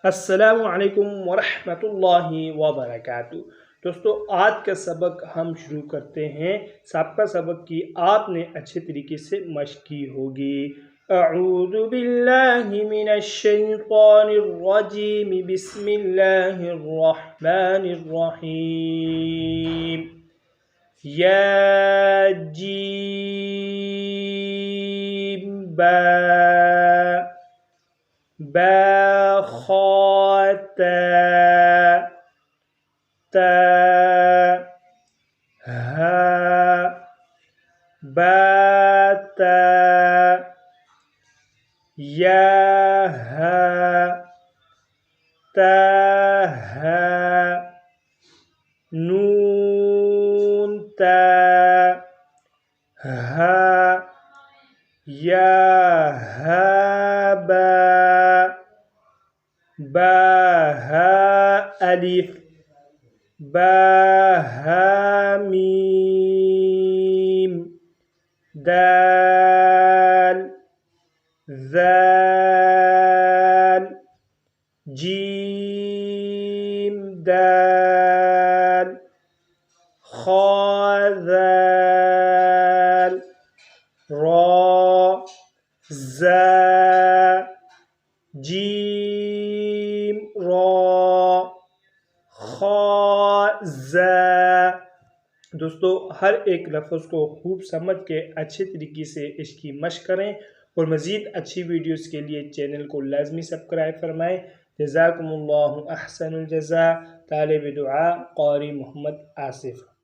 अस्सलामु अलैकुम वरहमतुल्लाहि वबरकातुहू। दोस्तों, आज का सबक हम शुरू करते हैं। सबका सबक की आपने अच्छे तरीके से मश्क की होगी। अऊज़ु बिल्लाहि मिनश शैतानिर रजीम, बिस्मिल्लाहिर रहमानिर रहीम। या जीम बा खा ता हा ता या ता नून ता हा या बा अलिफ बा मीम दाल ज़ाल जीम दाल खा ज़ाल रा ज़ा जीम रा खा ज़ा। दोस्तों, हर एक लफ्ज़ को खूब समझ के अच्छे तरीके से इसकी मश्क करें और मज़ीद अच्छी वीडियोस के लिए चैनल को लाजमी सब्सक्राइब फरमाएँ। जज़ाकुमुल्लाहु अहसनुल जज़ा। तालिब दुआ क़ारी मोहम्मद आसिफ।